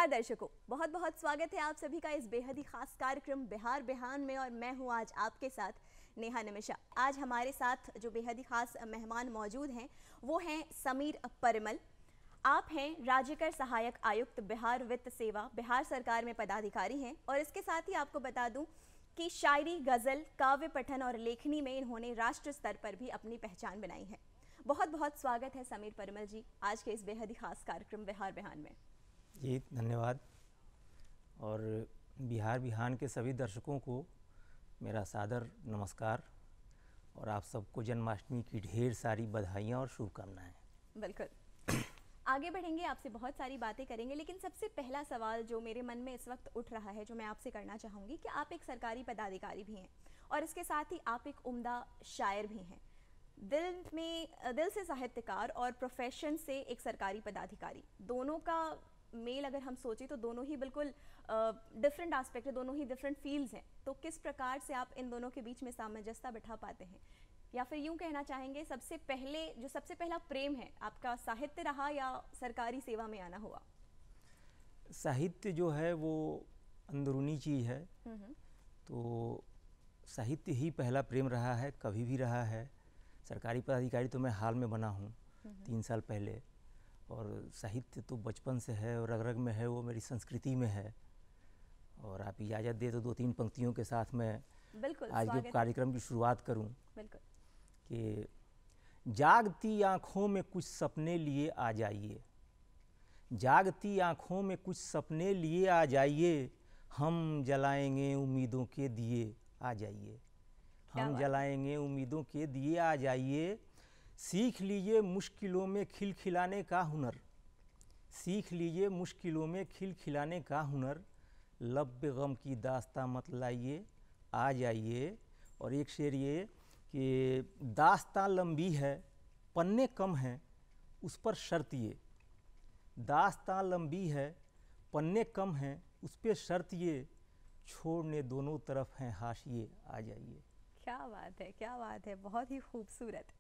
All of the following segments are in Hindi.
नमस्कार दर्शकों, बहुत बहुत स्वागत है आप सभी का इस बेहद ही खास कार्यक्रम बिहार बिहान में। और मैं हूं आज आपके साथ नेहा निमिषा। आज हमारे साथ जो बेहद ही खास मेहमान मौजूद हैं वो हैं समीर परिमल। आप हैं राज्य कर सहायक आयुक्त बिहार वित्त सेवा, बिहार सरकार में पदाधिकारी हैं। और इसके साथ ही आपको बता दूं कि शायरी, गज़ल, काव्य पठन और लेखनी में इन्होंने राष्ट्र स्तर पर भी अपनी पहचान बनाई है। बहुत बहुत स्वागत है समीर परिमल जी आज के इस बेहद ही खास कार्यक्रम बिहार बिहान में। जी धन्यवाद। और बिहार बिहान के सभी दर्शकों को मेरा सादर नमस्कार और आप सबको जन्माष्टमी की ढेर सारी बधाइयाँ और शुभकामनाएं। बिल्कुल, आगे बढ़ेंगे, आपसे बहुत सारी बातें करेंगे, लेकिन सबसे पहला सवाल जो मेरे मन में इस वक्त उठ रहा है, जो मैं आपसे करना चाहूँगी कि आप एक सरकारी पदाधिकारी भी हैं और इसके साथ ही आप एक उम्दा शायर भी हैं। दिल से साहित्यकार और प्रोफेशन से एक सरकारी पदाधिकारी, दोनों का मेल अगर हम सोचें तो दोनों ही बिल्कुल डिफरेंट एस्पेक्ट है, दोनों ही डिफरेंट फील्ड्स हैं। तो किस प्रकार से आप इन दोनों के बीच में सामंजस्य बिठा पाते हैं, या फिर यूं कहना चाहेंगे सबसे पहला प्रेम है आपका साहित्य रहा या सरकारी सेवा में आना हुआ? साहित्य जो है वो अंदरूनी चीज़ है, तो साहित्य ही पहला प्रेम रहा है, कभी भी रहा है। सरकारी पदाधिकारी तो मैं हाल में बना हूँ 3 साल पहले, और साहित्य तो बचपन से है और रग रग में है, वो मेरी संस्कृति में है। और आप इजाज़त दे तो 2-3 पंक्तियों के साथ मैं आज के कार्यक्रम की शुरुआत करूं। बिल्कुल। कि जागती आँखों में कुछ सपने लिए आ जाइए, जागती आँखों में कुछ सपने लिए आ जाइए, हम जलाएंगे उम्मीदों के दिए आ जाइए, हम जलाएंगे उम्मीदों के दिए आ जाइए। सीख लीजिए मुश्किलों में खिलखिलाने का हुनर, सीख लीजिए मुश्किलों में खिलखिलाने का हुनर, लब पे गम की दास्तां मत लाइए आ जाइए। और एक शेर ये कि दास्तां लंबी है पन्ने कम हैं उस पर शर्त ये, दास्तां लंबी है पन्ने कम हैं उस पर शर्त ये, छोड़ने दोनों तरफ हैं हाशिए आ जाइए। क्या बात है, क्या बात है, बहुत ही खूबसूरत।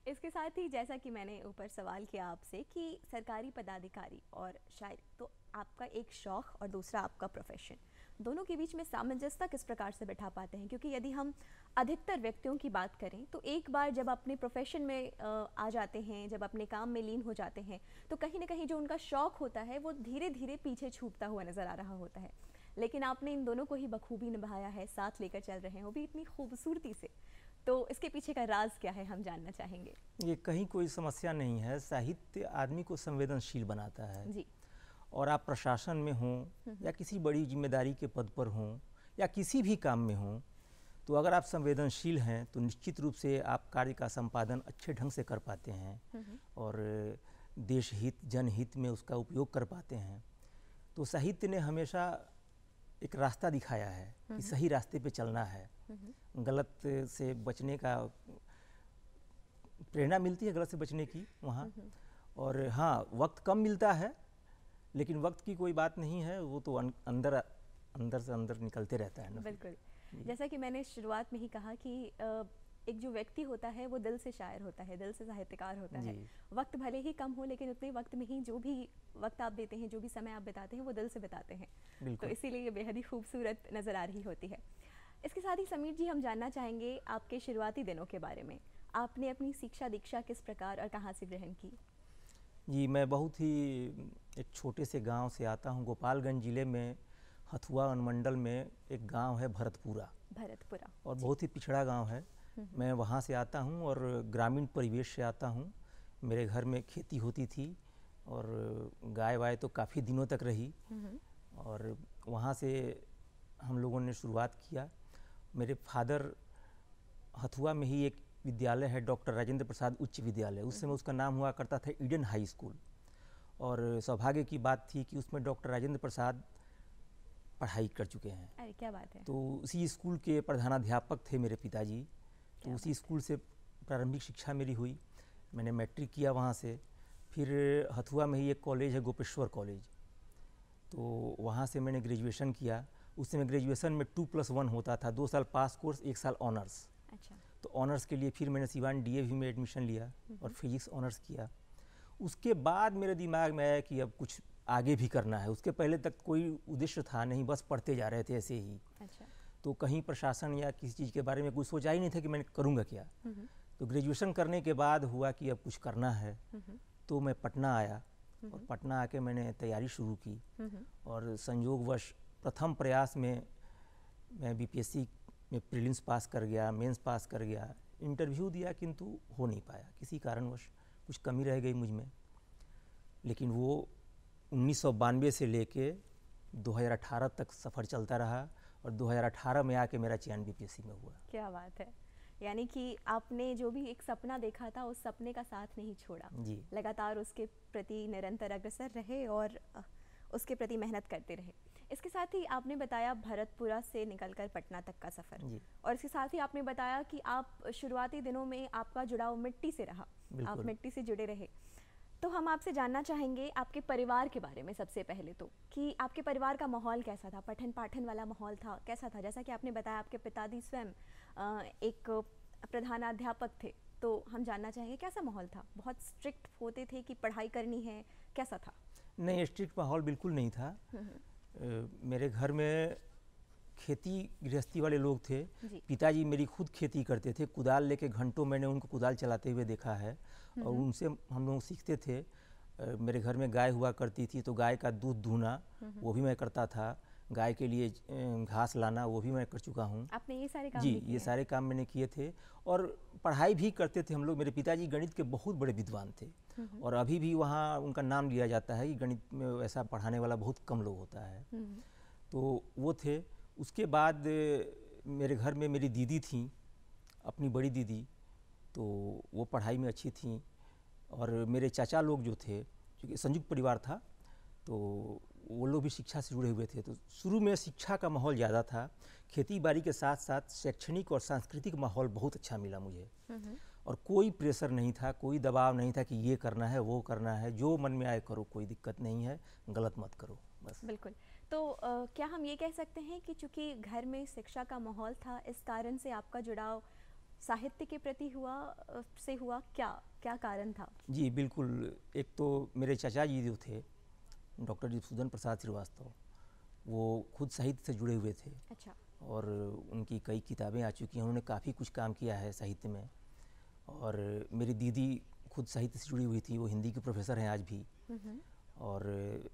इसके साथ ही जैसा कि मैंने ऊपर सवाल किया आपसे कि सरकारी पदाधिकारी और शायरी, तो आपका एक शौक़ और दूसरा आपका प्रोफेशन, दोनों के बीच में सामंजस्य किस प्रकार से बैठा पाते हैं? क्योंकि यदि हम अधिकतर व्यक्तियों की बात करें तो एक बार जब अपने प्रोफेशन में आ जाते हैं, जब अपने काम में लीन हो जाते हैं, तो कहीं ना कहीं जो उनका शौक़ होता है वो धीरे धीरे पीछे छूटता हुआ नज़र आ रहा होता है। लेकिन आपने इन दोनों को ही बखूबी निभाया है, साथ लेकर चल रहे हैं, वो भी इतनी खूबसूरती से। तो इसके पीछे का राज क्या है, हम जानना चाहेंगे। ये कहीं कोई समस्या नहीं है, साहित्य आदमी को संवेदनशील बनाता है जी। और आप प्रशासन में हों या किसी बड़ी जिम्मेदारी के पद पर हों या किसी भी काम में हों, तो अगर आप संवेदनशील हैं तो निश्चित रूप से आप कार्य का संपादन अच्छे ढंग से कर पाते हैं और देश हित जनहित में उसका उपयोग कर पाते हैं। तो साहित्य ने हमेशा एक रास्ता दिखाया है कि सही रास्ते पे चलना है, गलत से बचने का प्रेरणा मिलती है, गलत से बचने की वहाँ। और हाँ, वक्त कम मिलता है लेकिन वक्त की कोई बात नहीं है, वो तो अंदर से अंदर निकलते रहता है ना। बिल्कुल, जैसा कि मैंने शुरुआत में ही कहा कि एक जो व्यक्ति होता है वो दिल से शायर होता है, दिल से साहित्यकार होता है। वक्त भले ही कम हो लेकिन उतने वक्त में ही जो भी वक्त आप देते हैं, जो भी समय आप बिताते हैं, वो दिल से बिताते हैं। तो इसीलिए ये बेहद ही खूबसूरत नज़र आ रही होती है। इसके साथ ही समीर जी, हम जानना चाहेंगे आपके शुरुआती दिनों के बारे में। आपने अपनी शिक्षा दीक्षा किस प्रकार और कहाँ से ग्रहण की? जी, मैं बहुत ही एक छोटे से गांव से आता हूं, गोपालगंज जिले में हथुआ अनुमंडल में एक गांव है भरतपुरा, और बहुत ही पिछड़ा गांव है। मैं वहां से आता हूं और ग्रामीण परिवेश से आता हूं। मेरे घर में खेती होती थी और गाय वाय तो काफ़ी दिनों तक रही, और वहां से हम लोगों ने शुरुआत किया। मेरे फादर हथुआ में ही एक विद्यालय है, डॉक्टर राजेंद्र प्रसाद उच्च विद्यालय, उस समय उसका नाम हुआ करता था ईडन हाई स्कूल, और सौभाग्य की बात थी कि उसमें डॉक्टर राजेंद्र प्रसाद पढ़ाई कर चुके हैं। अरे क्या बात है। तो उसी स्कूल के प्रधानाध्यापक थे मेरे पिताजी, तो उसी स्कूल से प्रारंभिक शिक्षा मेरी हुई। मैंने मैट्रिक किया वहाँ से। फिर हथुआ में ही एक कॉलेज है, गोपेश्वर कॉलेज, तो वहाँ से मैंने ग्रेजुएशन किया। उस समय ग्रेजुएशन में 2+1 होता था, 2 साल पास कोर्स, 1 साल ऑनर्स। अच्छा। तो ऑनर्स के लिए फिर मैंने सिवान DAV में एडमिशन लिया और फिजिक्स ऑनर्स किया। उसके बाद मेरे दिमाग में आया कि अब कुछ आगे भी करना है। उसके पहले तक कोई उद्देश्य था नहीं, बस पढ़ते जा रहे थे ऐसे ही। अच्छा। तो कहीं प्रशासन या किसी चीज़ के बारे में कुछ सोचा ही नहीं था कि मैं करूँगा क्या। तो ग्रेजुएशन करने के बाद हुआ कि अब कुछ करना है, तो मैं पटना आया और पटना आके मैंने तैयारी शुरू की। और संयोगवश प्रथम प्रयास में मैं बीपीएससी में प्रीलिम्स पास कर गया, मेंस पास कर गया, इंटरव्यू दिया, किंतु हो नहीं पाया, किसी कारणवश कुछ कमी रह गई मुझ में। लेकिन वो 1992 से लेके 2018 तक सफ़र चलता रहा और 2018 में आके मेरा चयन बीपीएससी में हुआ। क्या बात है, यानी कि आपने जो भी एक सपना देखा था उस सपने का साथ नहीं छोड़ा जी। लगातार उसके प्रति निरंतर अग्रसर रहे और उसके प्रति मेहनत करते रहे। इसके साथ ही आपने बताया भरतपुरा से निकलकर पटना तक का सफ़र, और इसके साथ ही आपने बताया कि आप शुरुआती दिनों में आपका जुड़ाव मिट्टी से रहा, आप मिट्टी से जुड़े रहे। तो हम आपसे जानना चाहेंगे आपके परिवार के बारे में सबसे पहले, तो कि आपके परिवार का माहौल कैसा था, पठन पाठन वाला माहौल था, कैसा था? जैसा कि आपने बताया आपके पिताजी स्वयं एक प्रधानाध्यापक थे, तो हम जानना चाहेंगे कैसा माहौल था? बहुत स्ट्रिक्ट होते थे कि पढ़ाई करनी है, कैसा था? नहीं, स्ट्रिक्ट माहौल बिल्कुल नहीं था। मेरे घर में खेती गृहस्थी वाले लोग थे। पिताजी मेरी खुद खेती करते थे, कुदाल लेके घंटों मैंने उनको कुदाल चलाते हुए देखा है और उनसे हम लोग सीखते थे। मेरे घर में गाय हुआ करती थी, तो गाय का दूध दूहना वो भी मैं करता था, गाय के लिए घास लाना वो भी मैं कर चुका हूँ। आपने ये सारे काम जी, ये सारे काम मैंने किए थे और पढ़ाई भी करते थे हम लोग। मेरे पिताजी गणित के बहुत बड़े विद्वान थे और अभी भी वहाँ उनका नाम लिया जाता है कि गणित में ऐसा पढ़ाने वाला बहुत कम लोग होता है। तो वो थे। उसके बाद मेरे घर में मेरी दीदी थी, अपनी बड़ी दीदी, तो वो पढ़ाई में अच्छी थी। और मेरे चाचा लोग जो थे, क्योंकि संयुक्त परिवार था, तो वो लोग भी शिक्षा से जुड़े हुए थे। तो शुरू में शिक्षा का माहौल ज़्यादा था, खेती बाड़ी के साथ साथ शैक्षणिक और सांस्कृतिक माहौल बहुत अच्छा मिला मुझे। और कोई प्रेशर नहीं था, कोई दबाव नहीं था कि ये करना है वो करना है, जो मन में आए करो, कोई दिक्कत नहीं है, गलत मत करो, बस। बिल्कुल। तो क्या हम ये कह सकते हैं कि चूँकि घर में शिक्षा का माहौल था, इस कारण से आपका जुड़ाव साहित्य के प्रति हुआ, क्या कारण था? जी बिल्कुल। एक तो मेरे चाचा जी जो थे, डॉक्टर मधुसूदन प्रसाद श्रीवास्तव, वो खुद साहित्य से जुड़े हुए थे। अच्छा। और उनकी कई किताबें आ चुकी हैं, उन्होंने काफ़ी कुछ काम किया है साहित्य में। और मेरी दीदी खुद साहित्य से जुड़ी हुई थी, वो हिंदी की प्रोफेसर हैं आज भी। और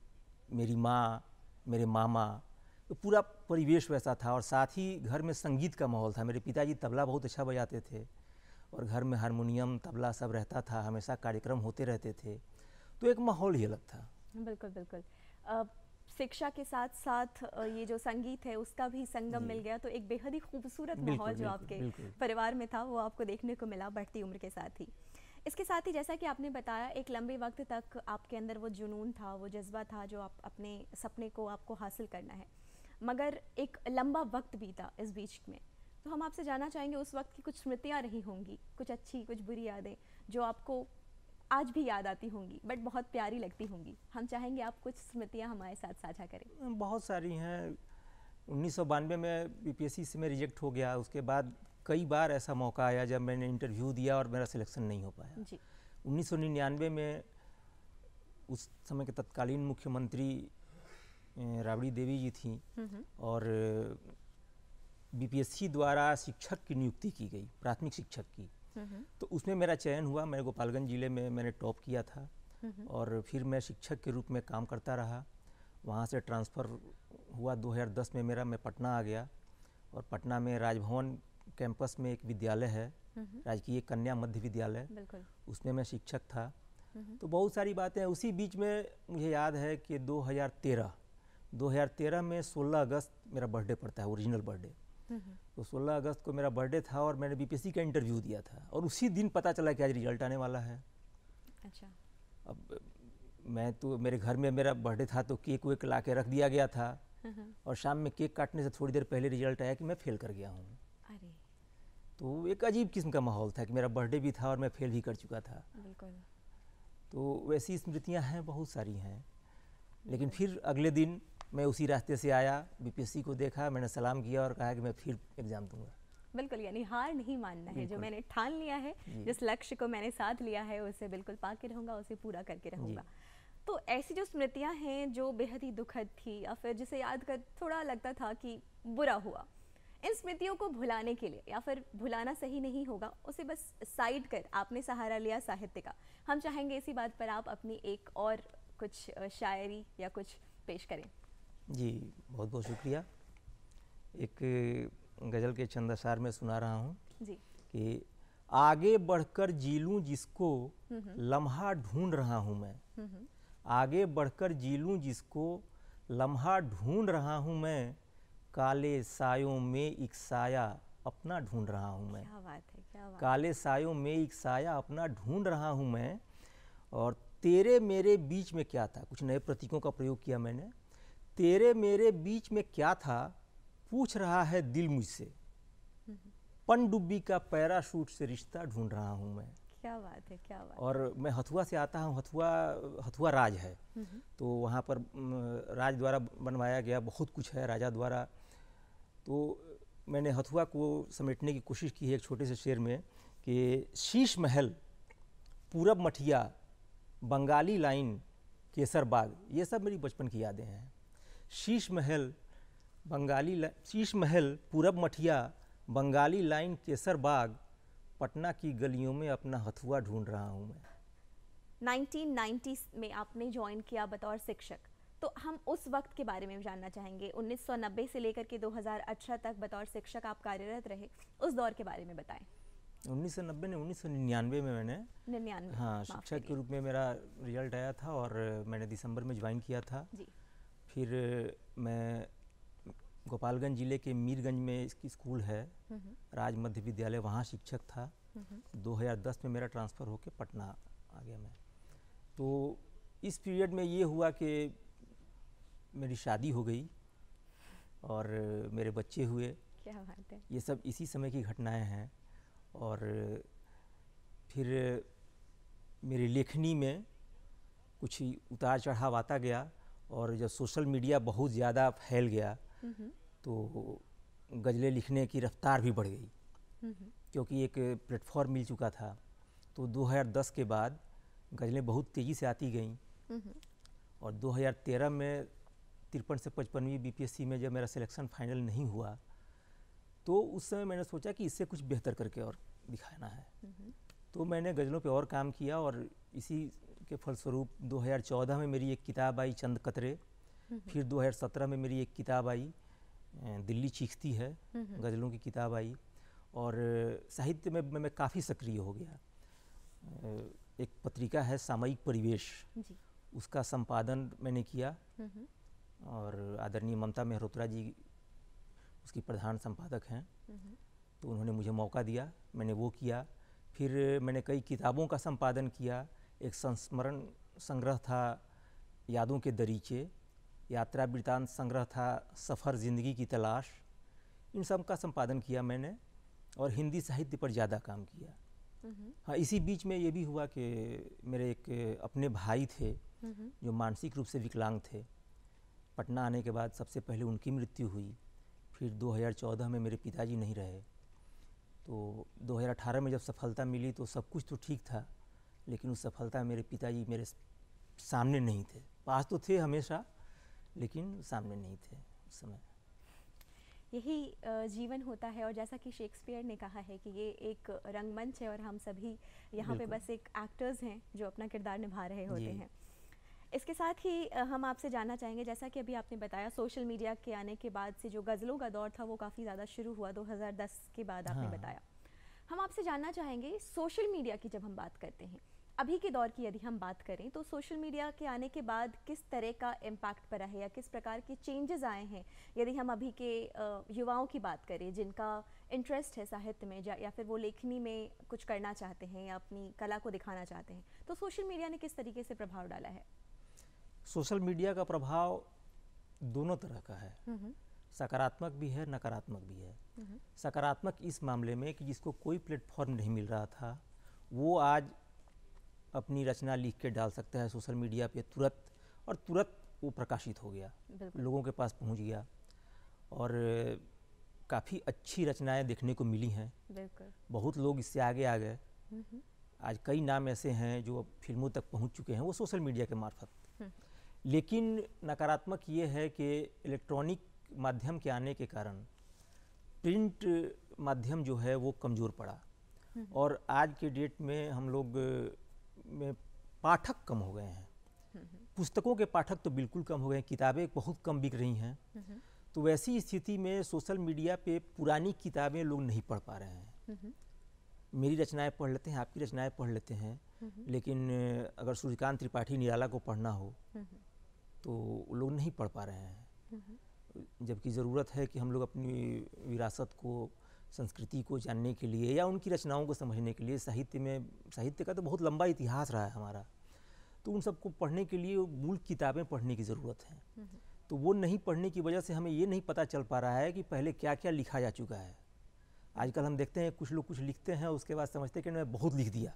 मेरी माँ, मेरे मामा, तो पूरा परिवेश वैसा था। और साथ ही घर में संगीत का माहौल था। मेरे पिताजी तबला बहुत अच्छा बजाते थे और घर में हारमोनियम तबला सब रहता था, हमेशा कार्यक्रम होते रहते थे, तो एक माहौल ही अलग था। बिल्कुल बिल्कुल। शिक्षा के साथ साथ ये जो संगीत है उसका भी संगम मिल गया, तो एक बेहद ही खूबसूरत माहौल जो आपके परिवार में था वो आपको देखने को मिला बढ़ती उम्र के साथ ही। इसके साथ ही जैसा कि आपने बताया, एक लंबे वक्त तक आपके अंदर वो जुनून था, वो जज्बा था जो आप अपने सपने को आपको हासिल करना है, मगर एक लंबा वक्त बीता इस बीच में। तो हम आपसे जानना चाहेंगे उस वक्त की कुछ स्मृतियाँ रही होंगी, कुछ अच्छी कुछ बुरी यादें जो आपको आज भी याद आती होंगी बट बहुत प्यारी लगती होंगी। हम चाहेंगे आप कुछ स्मृतियाँ हमारे साथ साझा करें। बहुत सारी हैं। 1992 में बीपीएससी से मैं रिजेक्ट हो गया। उसके बाद कई बार ऐसा मौका आया जब मैंने इंटरव्यू दिया और मेरा सिलेक्शन नहीं हो पाया जी। 1999 में उस समय के तत्कालीन मुख्यमंत्री राबड़ी देवी जी थी और बीपीएससी द्वारा शिक्षक की नियुक्ति की गई, प्राथमिक शिक्षक की। तो उसमें मेरा चयन हुआ। मैं गोपालगंज ज़िले में मैंने टॉप किया था और फिर मैं शिक्षक के रूप में काम करता रहा। वहाँ से ट्रांसफ़र हुआ 2010 में मेरा, मैं पटना आ गया और पटना में राजभवन कैंपस में एक विद्यालय है, राजकीय कन्या मध्य विद्यालय, उसमें मैं शिक्षक था। तो बहुत सारी बातें। उसी बीच में मुझे याद है कि 2013 में 16 अगस्त मेरा बर्थडे पड़ता है, ओरिजिनल बर्थडे। तो 16 अगस्त को मेरा बर्थडे था और मैंने बीपीएससी का इंटरव्यू दिया था और उसी दिन पता चला कि आज रिजल्ट आने वाला है। अच्छा। अब मैं तो मेरे घर में मेरा बर्थडे था तो केक वेक ला के रख दिया गया था और शाम में केक काटने से थोड़ी देर पहले रिजल्ट आया कि मैं फेल कर गया हूँ। अरे। तो एक अजीब किस्म का माहौल था कि मेरा बर्थडे भी था और मैं फेल भी कर चुका था। बिल्कुल। तो वैसी स्मृतियाँ हैं, बहुत सारी हैं। लेकिन फिर अगले दिन मैं उसी रास्ते से आया, बीपीएससी को देखा, मैंने सलाम किया और कहा कि मैं फिर एग्ज़ाम दूंगा। बिल्कुल, यानी हार नहीं मानना है। जो मैंने ठान लिया है, जिस लक्ष्य को मैंने साथ लिया है उसे बिल्कुल पा के रहूँगा, उसे पूरा करके रहूँगा। तो ऐसी जो स्मृतियां हैं जो बेहद ही दुखद थी या फिर जिसे याद कर थोड़ा लगता था कि बुरा हुआ, इन स्मृतियों को भुलाने के लिए, या फिर भुलाना सही नहीं होगा, उसे बस साइड कर आपने सहारा लिया साहित्य का। हम चाहेंगे इसी बात पर आप अपनी एक और कुछ शायरी या कुछ पेश करें। जी, बहुत बहुत शुक्रिया। एक गज़ल के चंद अशार में सुना रहा हूँ जी। कि आगे बढ़कर जी लूँ जिसको लम्हा ढूंढ रहा हूँ मैं, आगे बढ़कर जी लूँ जिसको लम्हा ढूंढ रहा हूँ मैं, काले सायों में एक साया अपना ढूंढ रहा हूँ मैं। क्या बात है, क्या बात। काले सायों में एक साया अपना ढूंढ रहा हूँ मैं, और तेरे मेरे बीच में क्या था, कुछ नए प्रतीकों का प्रयोग किया मैंने। तेरे मेरे बीच में क्या था, पूछ रहा है दिल मुझसे, पनडुब्बी का पैराशूट से रिश्ता ढूंढ रहा हूँ मैं। क्या बात है, क्या बात। और मैं हथुआ से आता हूँ, हथुआ राज है, तो वहाँ पर राज द्वारा बनवाया गया बहुत कुछ है राजा द्वारा। तो मैंने हथुआ को समेटने की कोशिश की है एक छोटे से शेर में कि शीश महल, पूरब मठिया, बंगाली लाइन, केसर बाग, ये सब मेरी बचपन की यादें हैं। शीश महल, शीश महल, पूरब मठिया, बंगाली लाइन, केसर बाग, पटना की गलियों में अपना हथुआ ढूंढ रहा हूँ मैं। 1990 में आपने ज्वाइन किया बतौर शिक्षक, तो हम उस वक्त के बारे में जानना चाहेंगे। 1990 से लेकर के 2018 तक बतौर शिक्षक आप कार्यरत रहे, उस दौर के बारे में बताएं। 1990 ने 1999 में मैंने 99, हाँ, शिक्षक के रूप में मेरा रिजल्ट आया था और मैंने दिसंबर में ज्वाइन किया था जी। फिर मैं गोपालगंज ज़िले के मीरगंज में इसकी स्कूल है, राज मध्य विद्यालय, वहाँ शिक्षक था। 2010 में मेरा ट्रांसफ़र होकर पटना आ गया मैं। तो इस पीरियड में ये हुआ कि मेरी शादी हो गई और मेरे बच्चे हुए। क्या बात है। ये सब इसी समय की घटनाएं हैं। और फिर मेरी लेखनी में कुछ उतार चढ़ाव आता गया, और जब सोशल मीडिया बहुत ज़्यादा फैल गया तो गज़लें लिखने की रफ्तार भी बढ़ गई, क्योंकि एक प्लेटफॉर्म मिल चुका था। तो 2010 के बाद गज़लें बहुत तेज़ी से आती गईं, और 2013 में 53 से 55वीं बीपीएससी में जब मेरा सिलेक्शन फाइनल नहीं हुआ, तो उस समय मैंने सोचा कि इससे कुछ बेहतर करके और दिखाना है। तो मैंने गज़लों पे और काम किया, और इसी के फलस्वरूप 2014 में मेरी एक किताब आई चंद कतरे, फिर 2017 में मेरी एक किताब आई दिल्ली चीखती है, गज़लों की किताब आई, और साहित्य में मैं काफ़ी सक्रिय हो गया। एक पत्रिका है सामयिक परिवेश जी। उसका संपादन मैंने किया, और आदरणीय ममता मेहरोत्रा जी उसकी प्रधान संपादक हैं, तो उन्होंने मुझे मौका दिया, मैंने वो किया। फिर मैंने कई किताबों का संपादन किया। एक संस्मरण संग्रह था यादों के दरीचे, यात्रा वृतांत संग्रह था सफ़र ज़िंदगी की तलाश, इन सब का संपादन किया मैंने, और हिंदी साहित्य पर ज़्यादा काम किया। हाँ, इसी बीच में ये भी हुआ कि मेरे एक अपने भाई थे जो मानसिक रूप से विकलांग थे। पटना आने के बाद सबसे पहले उनकी मृत्यु हुई, फिर 2014 में मेरे पिताजी नहीं रहे। तो 2018 में जब सफलता मिली तो सब कुछ तो ठीक था, लेकिन उस सफलता में मेरे पिताजी मेरे सामने नहीं थे। पास तो थे हमेशा, लेकिन सामने नहीं थे उस समय। यही जीवन होता है, और जैसा कि शेक्सपियर ने कहा है कि ये एक रंगमंच है और हम सभी यहाँ पे बस एक एक्टर्स हैं जो अपना किरदार निभा रहे होते हैं। इसके साथ ही हम आपसे जानना चाहेंगे, जैसा कि अभी आपने बताया सोशल मीडिया के आने के बाद से जो गज़लों का दौर था वो काफ़ी ज़्यादा शुरू हुआ 2010 के बाद, आपने बताया। हम आपसे जानना चाहेंगे सोशल मीडिया की जब हम बात करते हैं, अभी के दौर की यदि हम बात करें, तो सोशल मीडिया के आने के बाद किस तरह का इम्पैक्ट पड़ा है या किस प्रकार के चेंजेस आए हैं। यदि हम अभी के युवाओं की बात करें जिनका इंटरेस्ट है साहित्य में या फिर वो लेखनी में कुछ करना चाहते हैं या अपनी कला को दिखाना चाहते हैं, तो सोशल मीडिया ने किस तरीके से प्रभाव डाला है? सोशल मीडिया का प्रभाव दोनों तरह का है, सकारात्मक भी है, नकारात्मक भी है। सकारात्मक इस मामले में कि जिसको कोई प्लेटफॉर्म नहीं मिल रहा था, वो आज अपनी रचना लिख के डाल सकता है सोशल मीडिया पे तुरंत, और तुरंत वो प्रकाशित हो गया, लोगों के पास पहुंच गया, और काफ़ी अच्छी रचनाएं देखने को मिली हैं। बहुत लोग इससे आगे आ गए। आज कई नाम ऐसे हैं जो अब फिल्मों तक पहुंच चुके हैं, वो सोशल मीडिया के मार्फत लेकिन नकारात्मक ये है कि इलेक्ट्रॉनिक माध्यम के आने के कारण प्रिंट माध्यम जो है वो कमज़ोर पड़ा और आज के डेट में हम लोग में पाठक कम हो गए हैं। पुस्तकों के पाठक तो बिल्कुल कम हो गए हैं, किताबें बहुत कम बिक रही हैं। तो वैसी स्थिति में सोशल मीडिया पे पुरानी किताबें लोग नहीं पढ़ पा रहे हैं। मेरी रचनाएं पढ़ लेते हैं, आपकी रचनाएं पढ़ लेते हैं, लेकिन अगर सूर्यकांत त्रिपाठी निराला को पढ़ना हो तो वो लोग नहीं पढ़ पा रहे हैं। जबकि ज़रूरत है कि हम लोग अपनी विरासत को, संस्कृति को जानने के लिए या उनकी रचनाओं को समझने के लिए, साहित्य का तो बहुत लंबा इतिहास रहा है हमारा, तो उन सबको पढ़ने के लिए मूल किताबें पढ़ने की ज़रूरत है। तो वो नहीं पढ़ने की वजह से हमें ये नहीं पता चल पा रहा है कि पहले क्या क्या लिखा जा चुका है। आजकल हम देखते हैं कुछ लोग कुछ लिखते हैं, उसके बाद समझते हैं कि मैं बहुत लिख दिया।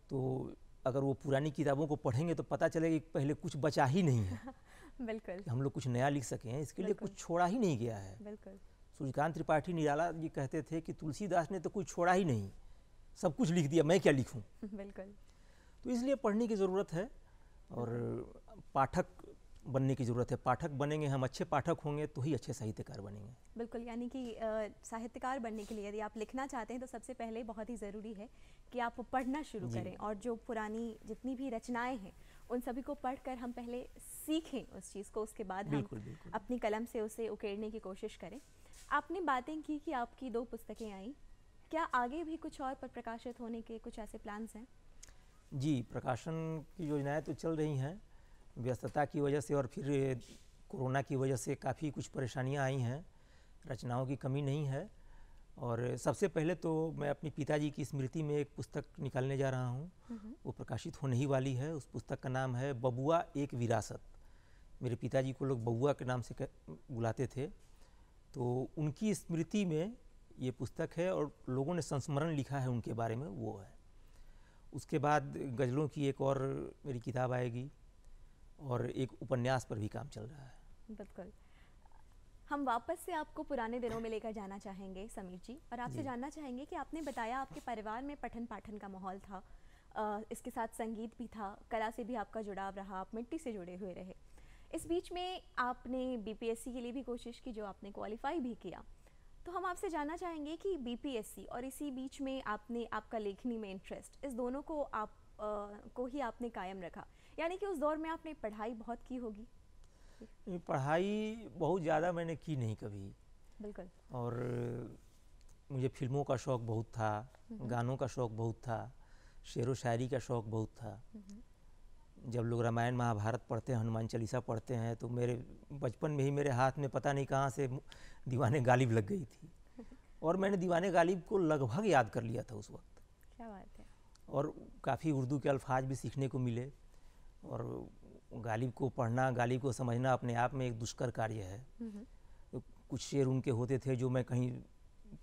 तो अगर वो पुरानी किताबों को पढ़ेंगे तो पता चलेगा कि पहले कुछ बचा ही नहीं है। बिल्कुल। हम लोग कुछ नया लिख सकें, इसके लिए कुछ छोड़ा ही नहीं गया है। बिल्कुल। सूर्यकांत त्रिपाठी निराला जी कहते थे कि तुलसीदास ने तो कुछ छोड़ा ही नहीं, सब कुछ लिख दिया, मैं क्या लिखूं। बिल्कुल। तो इसलिए पढ़ने की ज़रूरत है और पाठक बनने की ज़रूरत है। पाठक बनेंगे हम, अच्छे पाठक होंगे तो ही अच्छे साहित्यकार बनेंगे। बिल्कुल, यानी कि साहित्यकार बनने के लिए यदि आप लिखना चाहते हैं तो सबसे पहले बहुत ही ज़रूरी है कि आप पढ़ना शुरू करें और जो पुरानी जितनी भी रचनाएं हैं उन सभी को पढ़कर हम पहले सीखें उस चीज़ को, उसके बाद हम अपनी कलम से उसे उकेरने की कोशिश करें। आपने बातें की कि आपकी 2 पुस्तकें आई, क्या आगे भी कुछ और पर प्रकाशित होने के कुछ ऐसे प्लान्स हैं? जी, प्रकाशन की योजनाएं तो चल रही हैं। व्यस्तता की वजह से और फिर कोरोना की वजह से काफ़ी कुछ परेशानियां आई हैं, रचनाओं की कमी नहीं है। और सबसे पहले तो मैं अपने पिताजी की स्मृति में एक पुस्तक निकालने जा रहा हूँ, वो प्रकाशित होने ही वाली है। उस पुस्तक का नाम है बबुआ एक विरासत। मेरे पिताजी को लोग बबुआ के नाम से बुलाते थे, तो उनकी स्मृति में ये पुस्तक है और लोगों ने संस्मरण लिखा है उनके बारे में, वो है। उसके बाद गज़लों की एक और मेरी किताब आएगी और एक उपन्यास पर भी काम चल रहा है। बिल्कुल। हम वापस से आपको पुराने दिनों में लेकर जाना चाहेंगे समीर जी, और आपसे जानना चाहेंगे कि आपने बताया आपके परिवार में पठन पाठन का माहौल था, इसके साथ संगीत भी था, कला से भी आपका जुड़ाव रहा, आप मिट्टी से जुड़े हुए रहे। इस बीच में आपने बीपीएससी के लिए भी कोशिश की, जो आपने क्वालिफाई भी किया। तो हम आपसे जानना चाहेंगे कि बीपीएससी और इसी बीच में आपने आपका लेखनी में इंटरेस्ट, इस दोनों को आप को ही आपने कायम रखा, यानी कि उस दौर में आपने पढ़ाई बहुत की होगी? पढ़ाई बहुत ज़्यादा मैंने की नहीं कभी। बिल्कुल। और मुझे फिल्मों का शौक़ बहुत था, गानों का शौक़ बहुत था, शेर व शायरी का शौक़ बहुत था। जब लोग रामायण महाभारत पढ़ते हैं, हनुमान चालीसा पढ़ते हैं, तो मेरे बचपन में ही मेरे हाथ में पता नहीं कहाँ से दीवाने गालिब लग गई थी और मैंने दीवाने गालिब को लगभग याद कर लिया था उस वक्त। क्या बात है। और काफ़ी उर्दू के अल्फाज भी सीखने को मिले। और गालिब को पढ़ना, गालिब को समझना अपने आप में एक दुष्कर कार्य है। तो कुछ शेर उनके होते थे जो मैं कहीं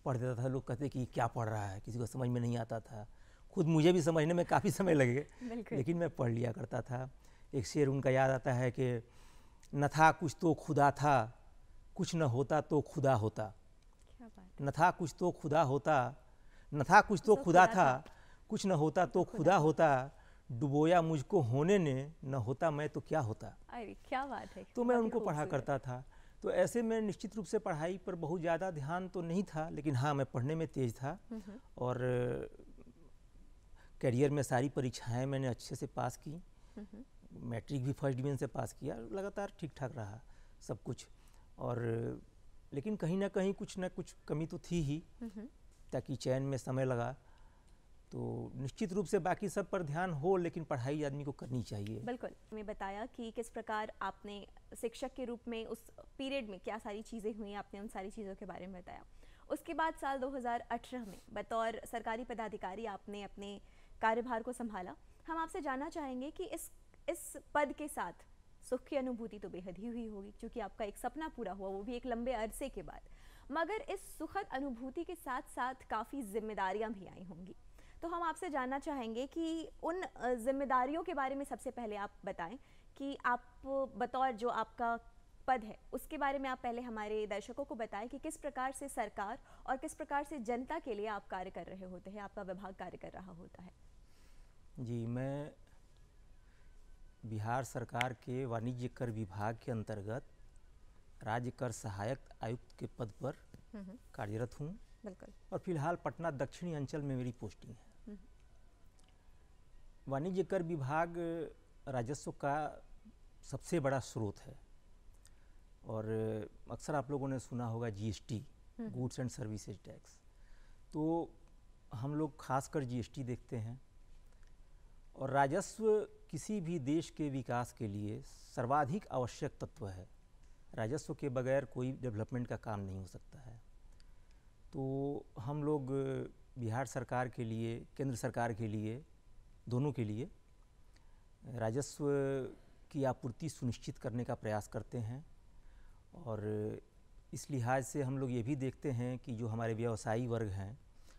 पढ़ देता था, लोग कहते कि क्या पढ़ रहा है, किसी को समझ में नहीं आता था। खुद मुझे भी समझने में काफ़ी समय लगे, लेकिन मैं पढ़ लिया करता था। एक शेर उनका याद आता है कि न था कुछ तो खुदा था, कुछ न होता तो खुदा होता। न था कुछ तो खुदा होता, न था कुछ तो खुदा था, कुछ न होता तो खुदा होता। डुबोया मुझको होने ने, न होता मैं तो क्या होता। अरे क्या बात है। तो मैं उनको पढ़ा करता था। तो ऐसे में निश्चित रूप से पढ़ाई पर बहुत ज़्यादा ध्यान तो नहीं था, लेकिन हाँ, मैं पढ़ने में तेज़ था। और करियर में सारी परीक्षाएं मैंने अच्छे से पास की। मैट्रिक भी फर्स्ट डिवीज़न से पास किया, लगातार ठीक ठाक रहा सब कुछ। और लेकिन कहीं ना कहीं कुछ ना कुछ कमी तो थी ही, ताकि चयन में समय लगा। तो निश्चित रूप से बाकी सब पर ध्यान हो, लेकिन पढ़ाई आदमी को करनी चाहिए। बिल्कुल। मैं बताया कि किस प्रकार आपने शिक्षक के रूप में उस पीरियड में क्या सारी चीज़ें हुई, आपने उन सारी चीज़ों के बारे में बताया। उसके बाद साल 2018 में बतौर सरकारी पदाधिकारी आपने अपने कार्यभार को संभाला। हम आपसे जानना चाहेंगे कि इस पद के साथ सुख की अनुभूति तो बेहद ही हुई होगी, क्योंकि आपका एक सपना पूरा हुआ, वो भी एक लंबे अरसे के बाद। मगर इस सुखद अनुभूति के साथ साथ काफ़ी जिम्मेदारियां भी आई होंगी। तो हम आपसे जानना चाहेंगे कि उन जिम्मेदारियों के बारे में सबसे पहले आप बताएं कि आप बतौर जो आपका पद है उसके बारे में आप पहले हमारे दर्शकों को बताएं कि किस प्रकार से सरकार और किस प्रकार से जनता के लिए आप कार्य कर रहे होते हैं, आपका विभाग कार्य कर रहा होता है। जी, मैं बिहार सरकार के वाणिज्य कर विभाग के अंतर्गत राज्य कर सहायक आयुक्त के पद पर कार्यरत हूँ। बिल्कुल। और फिलहाल पटना दक्षिणी अंचल में मेरी पोस्टिंग है। वाणिज्य कर विभाग राजस्व का सबसे बड़ा स्रोत है और अक्सर आप लोगों ने सुना होगा GST, goods and services tax. तो हम लोग खासकर जीएसटी देखते हैं और राजस्व किसी भी देश के विकास के लिए सर्वाधिक आवश्यक तत्व है। राजस्व के बगैर कोई डेवलपमेंट का काम नहीं हो सकता है। तो हम लोग बिहार सरकार के लिए, केंद्र सरकार के लिए, दोनों के लिए राजस्व की आपूर्ति सुनिश्चित करने का प्रयास करते हैं। और इस लिहाज से हम लोग ये भी देखते हैं कि जो हमारे व्यवसायी वर्ग हैं,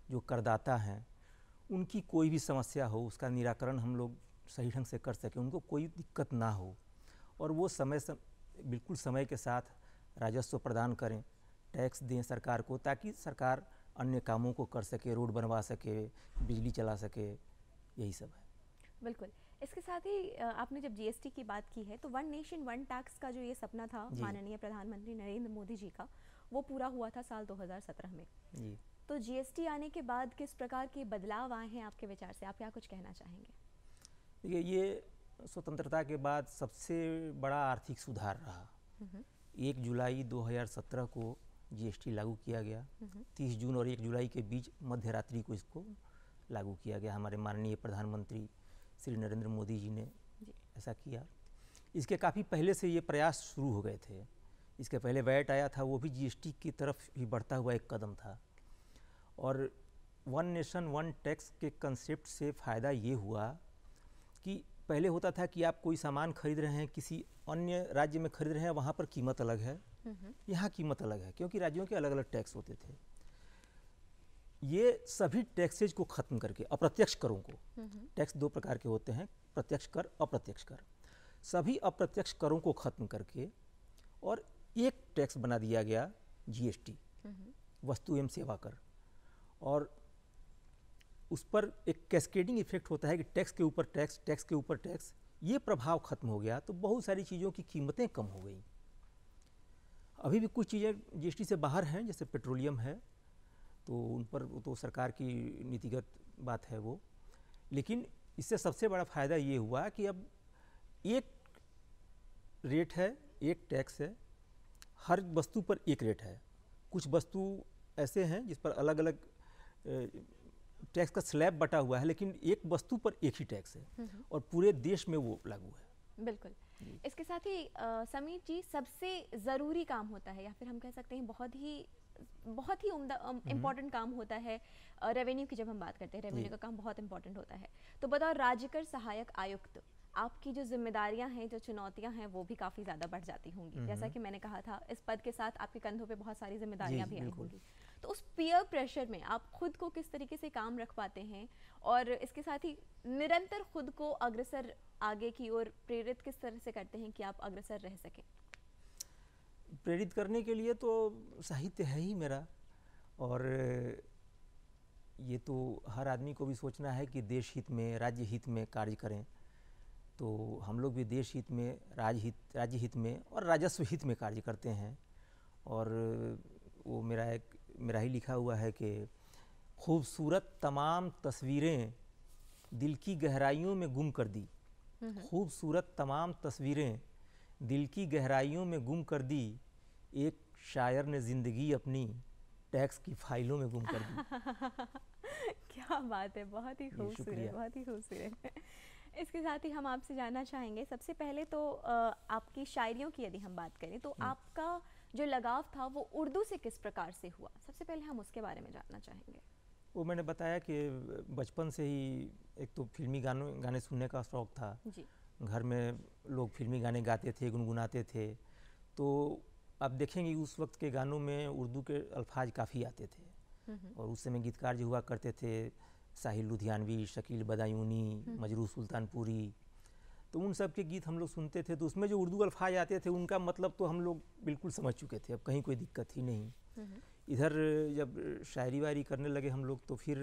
जो करदाता हैं, उनकी कोई भी समस्या हो उसका निराकरण हम लोग सही ढंग से कर सकें, उनको कोई दिक्कत ना हो और वो बिल्कुल समय के साथ राजस्व प्रदान करें, टैक्स दें सरकार को, ताकि सरकार अन्य कामों को कर सके, रोड बनवा सके, बिजली चला सके, यही सब है। बिल्कुल। इसके साथ ही आपने जब जीएसटी की बात की है तो वन नेशन वन टैक्स का जो ये सपना था माननीय प्रधानमंत्री नरेंद्र मोदी जी का, वो पूरा हुआ था साल 2017 में जी। तो जीएसटी आने के बाद किस प्रकार के बदलाव आए हैं आपके विचार से, आप क्या कुछ कहना चाहेंगे? देखिए, ये स्वतंत्रता के बाद सबसे बड़ा आर्थिक सुधार रहा। 1 जुलाई 2017 को जीएसटी लागू किया गया। 30 जून और 1 जुलाई के बीच मध्य रात्रि को इसको लागू किया गया। हमारे माननीय प्रधानमंत्री श्री नरेंद्र मोदी जी ने ऐसा किया। इसके काफ़ी पहले से ये प्रयास शुरू हो गए थे। इसके पहले वैट आया था, वो भी जीएसटी की तरफ ही बढ़ता हुआ एक कदम था। और वन नेशन वन टैक्स के कंसेप्ट से फ़ायदा ये हुआ कि पहले होता था कि आप कोई सामान खरीद रहे हैं, किसी अन्य राज्य में खरीद रहे हैं, वहाँ पर कीमत अलग है, यहाँ कीमत अलग है, क्योंकि राज्यों के अलग अलग टैक्स होते थे। ये सभी टैक्सेज को ख़त्म करके, अप्रत्यक्ष करों को, टैक्स 2 प्रकार के होते हैं, प्रत्यक्ष कर, अप्रत्यक्ष कर, सभी अप्रत्यक्ष करों को ख़त्म करके और एक टैक्स बना दिया गया जीएसटी, वस्तु एवं सेवा कर। और उस पर एक कैस्केडिंग इफेक्ट होता है कि टैक्स के ऊपर टैक्स, टैक्स के ऊपर टैक्स, ये प्रभाव खत्म हो गया तो बहुत सारी चीज़ों की कीमतें कम हो गई। अभी भी कुछ चीज़ें जीएसटी से बाहर हैं, जैसे पेट्रोलियम है, तो उन पर तो सरकार की नीतिगत बात है वो। लेकिन इससे सबसे बड़ा फ़ायदा ये हुआ कि अब एक रेट है, एक टैक्स है, हर वस्तु पर एक रेट है। कुछ वस्तु ऐसे हैं जिस पर अलग अलग टैक्स का स्लैब बटा हुआ है, लेकिन एक वस्तु पर एक ही टैक्स है और पूरे देश में वो लागू है। बिल्कुल। इसके साथ ही समीर जी, सबसे ज़रूरी काम होता है या फिर हम कह सकते हैं बहुत ही उम्दा इम्पॉर्टेंट काम होता है रेवेन्यू की। जब हम बात करते हैं रेवेन्यू का काम बहुत इंपॉर्टेंट होता है, तो बतौर राज्यकर सहायक आयुक्त आपकी जो जिम्मेदारियां हैं, जो चुनौतियां हैं, वो भी काफ़ी ज़्यादा बढ़ जाती होंगी। जैसा कि मैंने कहा था, इस पद के साथ आपके कंधों पे बहुत सारी जिम्मेदारियां भी आई होंगी। तो उस पीयर प्रेशर में आप खुद को किस तरीके से काम रख पाते हैं और इसके साथ ही निरंतर खुद को अग्रसर आगे की ओर प्रेरित किस तरह से करते हैं कि आप अग्रसर रह सकें? प्रेरित करने के लिए तो साहित्य है ही मेरा, और ये तो हर आदमी को भी सोचना है कि देश हित में, राज्य हित में कार्य करें। तो हम लोग भी देश हित में, राज्य हित में और राजस्व हित में कार्य करते हैं। और वो मेरा ही लिखा हुआ है कि खूबसूरत तमाम तस्वीरें दिल की गहराइयों में गुम कर दी, खूबसूरत तमाम तस्वीरें दिल की गहराइयों में गुम कर दी, एक शायर ने ज़िंदगी अपनी टैक्स की फाइलों में गुम कर दी। क्या बात है, बहुत ही खूबसूरत, बहुत ही खूबसूरत। इसके साथ ही हम आपसे जानना चाहेंगे, सबसे पहले तो आपकी शायरियों की यदि हम बात करें तो आपका जो लगाव था वो उर्दू से किस प्रकार से हुआ, सबसे पहले हम उसके बारे में जानना चाहेंगे। वो मैंने बताया कि बचपन से ही एक तो फिल्मी गाने सुनने का शौक़ था जी। घर में लोग फिल्मी गाने गाते थे, गुनगुनाते थे, तो आप देखेंगे उस वक्त के गानों में उर्दू के अल्फाज काफ़ी आते थे। और उस समय गीतकार जो हुआ करते थे, साहिल लुधियानवी, शकील बदायूनी, मजरू सुल्तानपुरी, तो उन सब के गीत हम लोग सुनते थे। तो उसमें जो उर्दू अल्फाज आते थे उनका मतलब तो हम लोग बिल्कुल समझ चुके थे, अब कहीं कोई दिक्कत ही नहीं। इधर जब शायरी वायरी करने लगे हम लोग तो फिर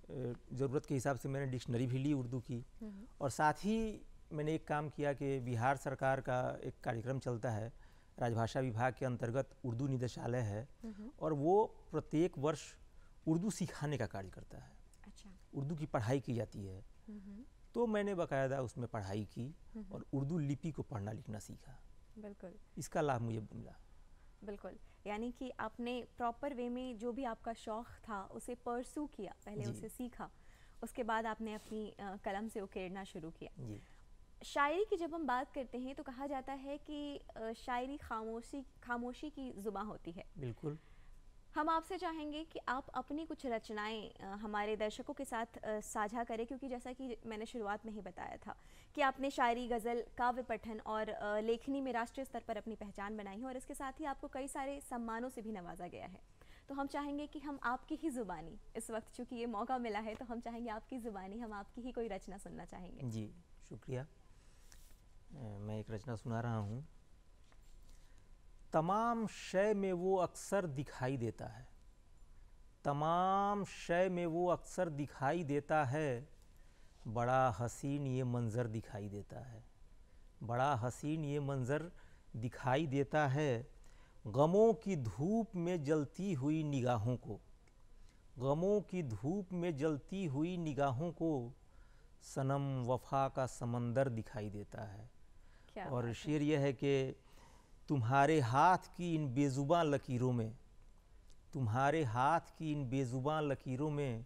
ज़रूरत के हिसाब से मैंने डिक्शनरी भी ली उर्दू की, और साथ ही मैंने एक काम किया कि बिहार सरकार का एक कार्यक्रम चलता है, राजभाषा विभाग के अंतर्गत उर्दू निदेशालय है, और वो प्रत्येक वर्ष उर्दू सिखाने का कार्य करता है। अच्छा। उर्दू की पढ़ाई की जाती है। तो मैंने बाकायदा उसमें पढ़ाई की और उर्दू लिपि को पढ़ना लिखना सीखा। बिल्कुल। इसका लाभ मुझे मिला। बिल्कुल, यानी कि आपने प्रॉपर वे में जो भी आपका शौक़ था उसे परसू किया, पहले उसे सीखा, उसके बाद आपने अपनी कलम से उकेरना शुरू किया। जी। शायरी की जब हम बात करते हैं तो कहा जाता है कि शायरी खामोशी की ज़ुबान होती है। बिल्कुल। हम आपसे चाहेंगे कि आप अपनी कुछ रचनाएं हमारे दर्शकों के साथ साझा करें, क्योंकि जैसा कि मैंने शुरुआत में ही बताया था कि आपने शायरी, गज़ल, काव्य पठन और लेखनी में राष्ट्रीय स्तर पर अपनी पहचान बनाई है, और इसके साथ ही आपको कई सारे सम्मानों से भी नवाजा गया है। तो हम चाहेंगे कि हम आपकी ही ज़ुबानी, इस वक्त चूँकि ये मौका मिला है तो हम चाहेंगे आपकी ज़ुबानी, हम आपकी ही कोई रचना सुनना चाहेंगे। जी, शुक्रिया। मैं एक रचना सुना रहा हूँ। तमाम शय में वो अक्सर दिखाई देता है, तमाम शय में वो अक्सर दिखाई देता है, बड़ा हसीन ये मंज़र दिखाई देता है, बड़ा हसीन ये मंज़र दिखाई देता है, गमों की धूप में जलती हुई निगाहों को, गमों की धूप में जलती हुई निगाहों को सनम वफ़ा का समंदर दिखाई देता है। और शेर यह है कि तुम्हारे हाथ की इन बेज़ुबां लकीरों में, तुम्हारे हाथ की इन बेज़ुबां लकीरों में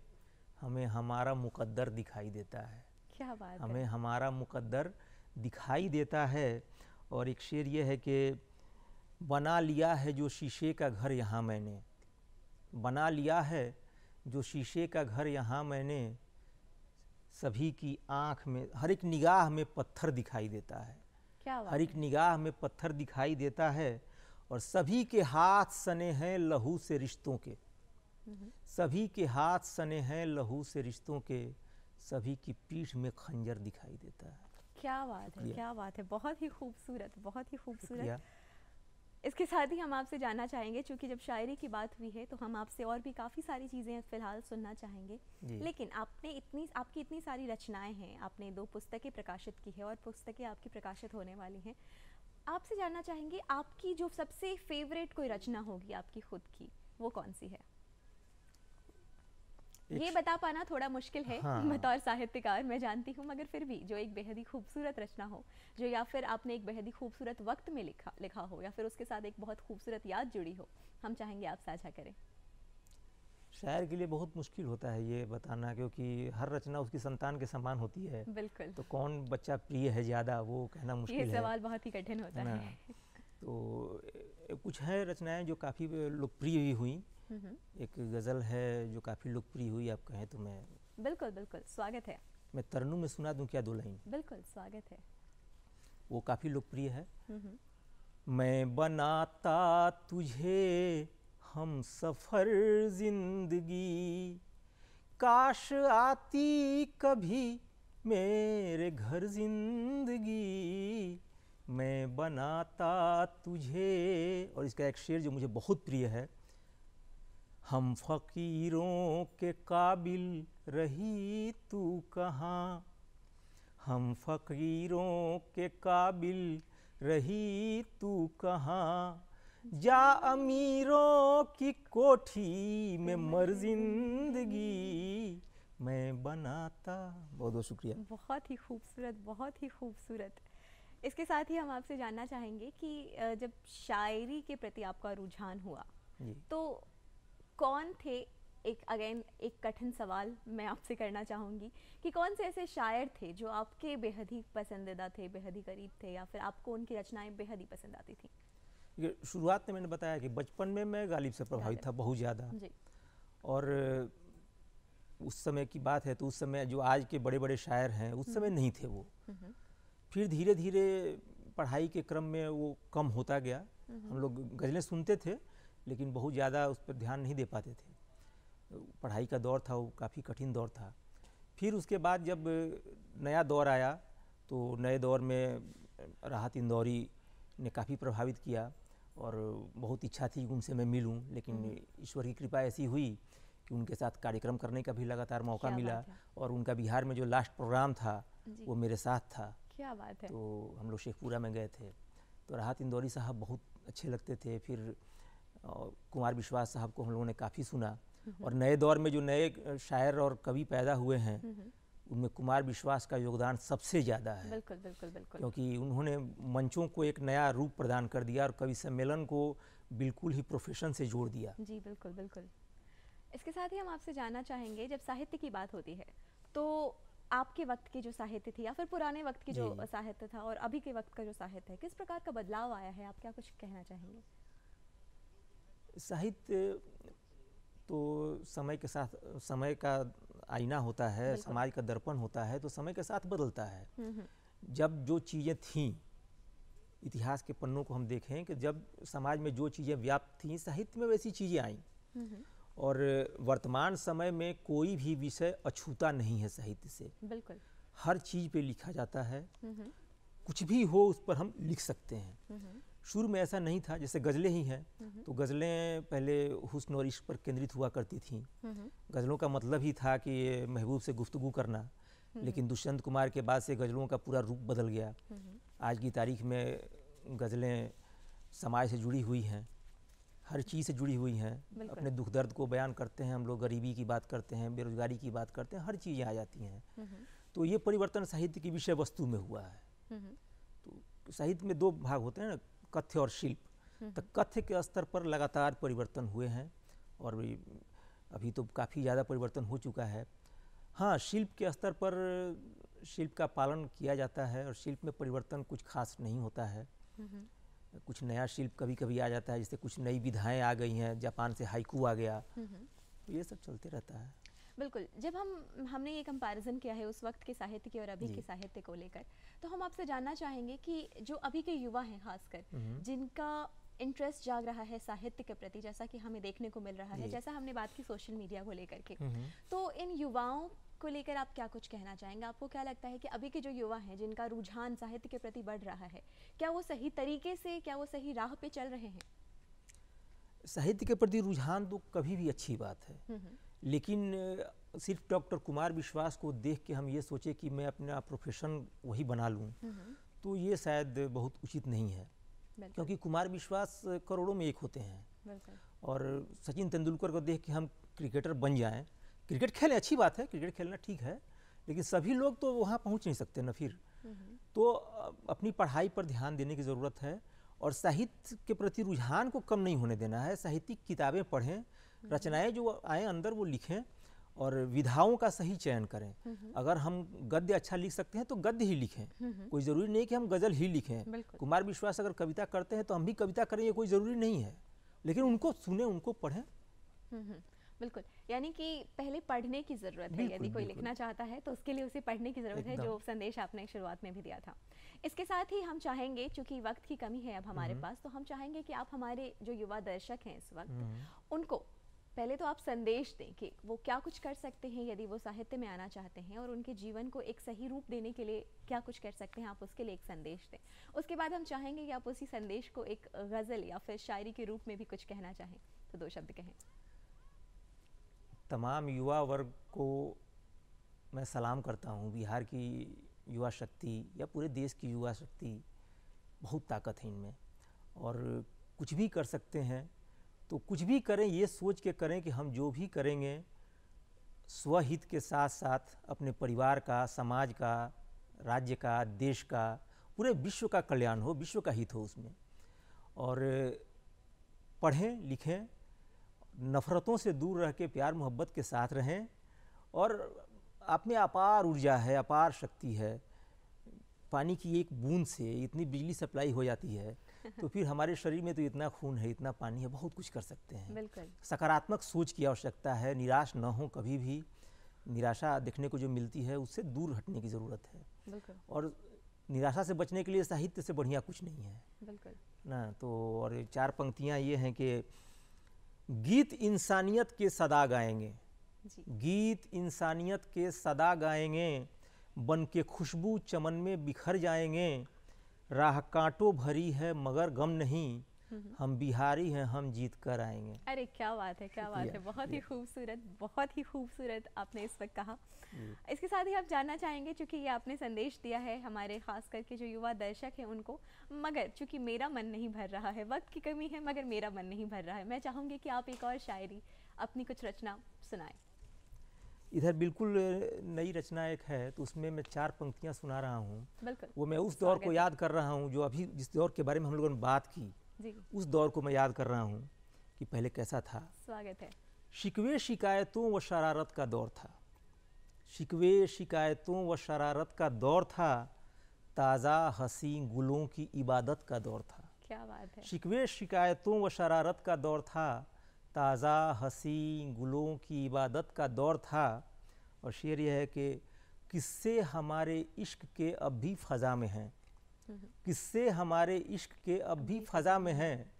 हमें हमारा मुक़द्दर दिखाई देता है। क्या बात हमें है। हमारा मुक़द्दर दिखाई देता है। और एक शेर यह है कि बना लिया है जो शीशे का घर यहाँ मैंने, बना लिया है जो शीशे का घर यहाँ मैंने, सभी की आँख में, हर एक निगाह में पत्थर दिखाई देता है, हर एक निगाह में पत्थर दिखाई देता है, और सभी के हाथ सने हैं लहू से रिश्तों के, सभी के हाथ सने हैं लहू से रिश्तों के, सभी की पीठ में खंजर दिखाई देता है। क्या बात है, क्या बात है, बहुत ही खूबसूरत, बहुत ही खूबसूरत। इसके साथ ही हम आपसे जानना चाहेंगे, चूँकि जब शायरी की बात हुई है तो हम आपसे और भी काफ़ी सारी चीज़ें फ़िलहाल सुनना चाहेंगे, लेकिन आपकी इतनी सारी रचनाएं हैं, आपने 2 पुस्तकें प्रकाशित की है और पुस्तकें आपकी प्रकाशित होने वाली हैं। आपसे जानना चाहेंगे आपकी जो सबसे फेवरेट कोई रचना होगी आपकी खुद की, वो कौन सी है? ये बता पाना थोड़ा मुश्किल है बतौर साहित्यकार, मैं जानती हूँ, मगर फिर भी जो एक बेहद ही खूबसूरत रचना हो, जो या फिर आपने एक बेहद ही खूबसूरत वक्त में लिखा हो, या फिर उसके साथ एक बहुत खूबसूरत याद जुड़ी हो, हम चाहेंगे आप साझा करें। शायर के लिए बहुत मुश्किल होता है ये बताना, क्योंकि हर रचना उसकी संतान के समान होती है। बिल्कुल। तो कौन बच्चा प्रिय है ज़्यादा, वो कहना मुश्किल है। ये सवाल बहुत ही कठिन होता है। तो कुछ है रचनाएं जो काफ़ी लोकप्रिय भी हुई। एक गज़ल है जो काफ़ी लोकप्रिय हुई, आप कहें तो मैं। बिल्कुल बिल्कुल, स्वागत है। मैं तरन्नुम में सुना दूं क्या 2 लाइन? बिल्कुल, स्वागत है। वो काफ़ी लोकप्रिय है। मैं बनाता तुझे हम सफ़र जिंदगी, काश आती कभी मेरे घर जिंदगी, मैं बनाता तुझे। और इसका एक शेर जो मुझे बहुत प्रिय है, हम फ़कीरों के काबिल रही तू कहाँ, हम फ़कीरों के काबिल रही तू कहाँ, जा अमीरों की कोठी में मर जिंदगी, मैं बनाता। बहुत बहुत शुक्रिया। बहुत ही खूबसूरत, बहुत ही खूबसूरत। इसके साथ ही हम आपसे जानना चाहेंगे कि जब शायरी के प्रति आपका रुझान हुआ तो कौन थे, एक कठिन सवाल मैं आपसे करना चाहूँगी कि कौन से ऐसे शायर थे जो आपके बेहद ही पसंदीदा थे, बेहद ही करीब थे, या फिर आपको उनकी रचनाएं बेहद ही पसंद आती थी? शुरुआत में मैंने बताया कि बचपन में मैं गालिब से प्रभावित था बहुत ज़्यादा, और उस समय की बात है तो उस समय जो आज के बड़े बड़े शायर हैं उस समय नहीं थे वो। फिर धीरे धीरे पढ़ाई के क्रम में वो कम होता गया। हम लोग गज़लें सुनते थे लेकिन बहुत ज़्यादा उस पर ध्यान नहीं दे पाते थे। पढ़ाई का दौर था, वो काफ़ी कठिन दौर था। फिर उसके बाद जब नया दौर आया तो नए दौर में राहत इंदौरी ने काफ़ी प्रभावित किया, और बहुत इच्छा थी उनसे मैं मिलूं, लेकिन ईश्वर की कृपा ऐसी हुई कि उनके साथ कार्यक्रम करने का भी लगातार मौका मिला, और उनका बिहार में जो लास्ट प्रोग्राम था वो मेरे साथ था। क्या बात है। तो हम लोग शेखपुरा में गए थे, तो राहत इंदौरी साहब बहुत अच्छे लगते थे। फिर कुमार विश्वास साहब को हम लोगों ने काफ़ी सुना, और नए दौर में जो नए शायर और कवि पैदा हुए हैं उनमें कुमार विश्वास का योगदान सबसे ज़्यादा है। बिल्कुल बिल्कुल बिल्कुल। क्योंकि उन्होंने मंचों को एक नया रूप प्रदान कर दिया और कवि सम्मेलन को बिल्कुल ही प्रोफेशन से जोड़ दिया। जी बिल्कुल बिल्कुल। इसके साथ ही हम आपसे जानना चाहेंगे, जब साहित्य की बात होती है तो आपके वक्त की जो साहित्य थी या फिर पुराने वक्त की जो साहित्य था और अभी के वक्त का जो साहित्य है, किस प्रकार का बदलाव आया है, आप क्या कुछ कहना चाहेंगे? साहित्य तो समय के साथ, समय का आईना होता है, समाज का दर्पण होता है, तो समय के साथ बदलता है। जब जो चीज़ें थीं, इतिहास के पन्नों को हम देखें कि जब समाज में जो चीज़ें व्याप्त थीं, साहित्य में वैसी चीज़ें आईं। और वर्तमान समय में कोई भी विषय अछूता नहीं है साहित्य से। बिल्कुल। हर चीज़ पे लिखा जाता है, कुछ भी हो उस पर हम लिख सकते हैं। शुरू में ऐसा नहीं था, जैसे गज़लें ही हैं, तो गज़लें पहले हुस्न और इश्क पर केंद्रित हुआ करती थीं। गज़लों का मतलब ही था कि महबूब से गुफ्तगू करना, लेकिन दुष्यंत कुमार के बाद से गज़लों का पूरा रूप बदल गया। आज की तारीख में गज़लें समाज से जुड़ी हुई हैं, हर चीज़ से जुड़ी हुई हैं। अपने दुख दर्द को बयान करते हैं हम लोग, गरीबी की बात करते हैं, बेरोजगारी की बात करते हैं, हर चीज़ें आ जाती हैं। तो ये परिवर्तन साहित्य की विषय वस्तु में हुआ है। तो साहित्य में दो भाग होते हैं ना, कथ्य और शिल्प। तो कथ्य के स्तर पर लगातार परिवर्तन हुए हैं और अभी तो काफ़ी ज़्यादा परिवर्तन हो चुका है। हाँ, शिल्प के स्तर पर शिल्प का पालन किया जाता है और शिल्प में परिवर्तन कुछ खास नहीं होता है। कुछ नया शिल्प कभी कभी आ जाता है, जैसे कुछ नई विधाएं आ गई हैं, जापान से हाइकू आ गया, तो ये सब चलते रहता है। बिल्कुल। जब हमने ये कंपैरिजन किया है उस वक्त के साहित्य की और अभी के साहित्य को लेकर, तो हम आपसे जानना चाहेंगे कि जो अभी के युवा हैं खासकर, जिनका इंटरेस्ट जाग रहा है साहित्य के प्रति, जैसा कि हमें देखने को मिल रहा है, जैसा हमने बात की सोशल मीडिया को लेकर के, तो इन युवाओं को लेकर आप क्या कुछ कहना चाहेंगे? आपको क्या लगता है कि अभी के जो युवा हैं जिनका रुझान साहित्य के प्रति बढ़ रहा है, क्या वो सही तरीके से, क्या वो सही राह पे चल रहे हैं? साहित्य के प्रति रुझान तो कभी भी अच्छी बात है, लेकिन सिर्फ डॉक्टर कुमार विश्वास को देख के हम ये सोचे कि मैं अपना प्रोफेशन वही बना लूँ, तो ये शायद बहुत उचित नहीं है। क्योंकि कुमार विश्वास करोड़ों में एक होते हैं, और सचिन तेंदुलकर को देख के हम क्रिकेटर बन जाएं, क्रिकेट खेलें अच्छी बात है, क्रिकेट खेलना ठीक है, लेकिन सभी लोग तो वहाँ पहुँच नहीं सकते ना। फिर तो अपनी पढ़ाई पर ध्यान देने की ज़रूरत है और साहित्य के प्रति रुझान को कम नहीं होने देना है। साहित्यिक किताबें पढ़ें, रचनाएं जो आए अंदर वो लिखें और विधाओं का सही चयन करें। अगर हम गद्य अच्छा लिख सकते हैं तो गद्य ही लिखें, कोई ज़रूरी नहीं कि हम गज़ल ही लिखें। कुमार विश्वास अगर कविता करते हैं तो हम भी कविता करें, ये कोई ज़रूरी नहीं है, लेकिन उनको सुने, उनको पढ़ें। बिल्कुल, यानी कि पहले पढ़ने की ज़रूरत है। यदि कोई लिखना चाहता है तो उसके लिए उसे पढ़ने की ज़रूरत है, जो संदेश आपने शुरुआत में भी दिया था। इसके साथ ही हम चाहेंगे, चूंकि वक्त की कमी है अब हमारे पास, तो हम चाहेंगे कि आप हमारे जो युवा दर्शक हैं इस वक्त, उनको पहले तो आप संदेश दें कि वो क्या कुछ कर सकते हैं यदि वो साहित्य में आना चाहते हैं, और उनके जीवन को एक सही रूप देने के लिए क्या कुछ कर सकते हैं, आप उसके लिए एक संदेश दें। उसके बाद हम चाहेंगे कि आप उसी संदेश को एक गज़ल या फिर शायरी के रूप में भी कुछ कहना चाहें, तो 2 शब्द कहें। तमाम युवा वर्ग को मैं सलाम करता हूँ। बिहार की युवा शक्ति या पूरे देश की युवा शक्ति, बहुत ताकत है इनमें और कुछ भी कर सकते हैं। तो कुछ भी करें ये सोच के करें कि हम जो भी करेंगे स्वहित के साथ साथ अपने परिवार का, समाज का, राज्य का, देश का, पूरे विश्व का कल्याण हो, विश्व का हित हो उसमें। और पढ़ें, लिखें, नफ़रतों से दूर रह के प्यार मोहब्बत के साथ रहें। और आप में अपार ऊर्जा है, अपार शक्ति है। पानी की एक बूंद से इतनी बिजली सप्लाई हो जाती है, तो फिर हमारे शरीर में तो इतना खून है, इतना पानी है, बहुत कुछ कर सकते हैं। बिल्कुल। सकारात्मक सोच की आवश्यकता है, निराश न हो कभी भी। निराशा देखने को जो मिलती है उससे दूर हटने की ज़रूरत है। बिल्कुल। और निराशा से बचने के लिए साहित्य से बढ़िया कुछ नहीं है। बिल्कुल ना। तो और 4 पंक्तियाँ ये हैं कि गीत इंसानियत के सदा गाएंगे, गीत इंसानियत के सदा गाएंगे, बन के खुशबू चमन में बिखर जाएंगे। राह कांटों भरी है मगर गम नहीं, हम बिहारी हैं, हम जीत कर आएंगे। अरे क्या बात है, क्या बात है, बहुत ही खूबसूरत, बहुत ही खूबसूरत आपने इस वक्त कहा। इसके साथ ही आप जानना चाहेंगे, चूँकि ये आपने संदेश दिया है हमारे खास करके जो युवा दर्शक हैं उनको, मगर चूँकि मेरा मन नहीं भर रहा है, वक्त की कमी है मगर मेरा मन नहीं भर रहा है, मैं चाहूँगी कि आप एक और शायरी, अपनी कुछ रचना सुनाएं। इधर बिल्कुल नई रचना एक है, तो उसमें मैं 4 पंक्तियाँ सुना रहा हूँ। बिल्कुल, वो मैं उस दौर को याद कर रहा हूँ जो अभी जिस दौर के बारे में हम लोगों ने बात की जी, उस दौर को मैं याद कर रहा हूँ कि पहले कैसा था। स्वागत है। शिकवे शिकायतों व शरारत का दौर था, शिकवे शिकायतों व शरारत का दौर था, ताज़ा हंसी गुलों की इबादत का दौर था। क्या बात है। शिकवे शिकायतों व शरारत का दौर था, ताज़ा हंसी गुलों की इबादत का दौर था। और शेर यह है कि किस्से हमारे इश्क के अब भी फ़ज़ा में हैं, किस्से हमारे इश्क के अब भी फ़ज़ा में हैं,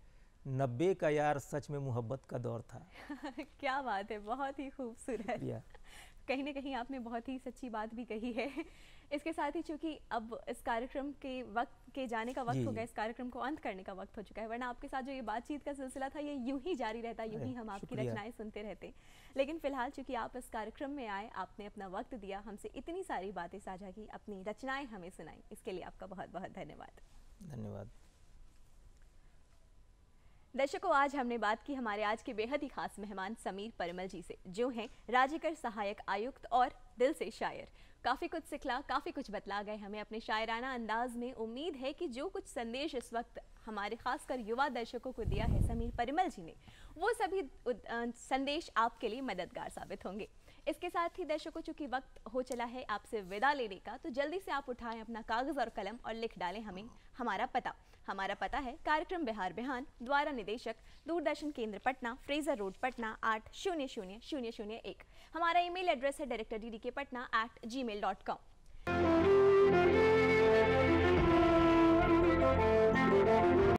90 का यार सच में मोहब्बत का दौर था। क्या बात है, बहुत ही खूबसूरत। कहीं ना कहीं आपने बहुत ही सच्ची बात भी कही है। इसके साथ ही चूंकि अब इस कार्यक्रम के वक्त के जाने का वक्त हो गया, इस कार्यक्रम को अंत करने का वक्त हो चुका है, वरना आपके साथ जो ये बातचीत का सिलसिला था ये यूं ही जारी रहता, यूं ही हम आपकी रचनाएं सुनते रहते। लेकिन फिलहाल चूंकि आप इस कार्यक्रम में आए, आपने अपना वक्त दिया, हमसे इतनी सारी बातें साझा की, अपनी रचनाएं हमें सुनाई, इसके लिए आपका बहुत बहुत धन्यवाद। धन्यवाद। दर्शकों, आज हमने बात की हमारे आज के बेहद ही खास मेहमान समीर परिमल जी से, जो हैं राज्यकर सहायक आयुक्त और दिल से शायर। काफ़ी कुछ सिखला, काफ़ी कुछ बतला गए हमें अपने शायराना अंदाज में। उम्मीद है कि जो कुछ संदेश इस वक्त हमारे खासकर युवा दर्शकों को दिया है समीर परिमल जी ने, वो सभी संदेश आपके लिए मददगार साबित होंगे। इसके साथ ही दर्शकों, चूंकि वक्त हो चला है आपसे विदा लेने का, तो जल्दी से आप उठाएं अपना कागज़ और कलम और लिख डालें हमें हमारा पता। हमारा पता है कार्यक्रम बिहार बिहान, द्वारा निदेशक दूरदर्शन केंद्र पटना, फ्रेजर रोड पटना 800001। हमारा ईमेल एड्रेस है directorddkpatna@gmail.com।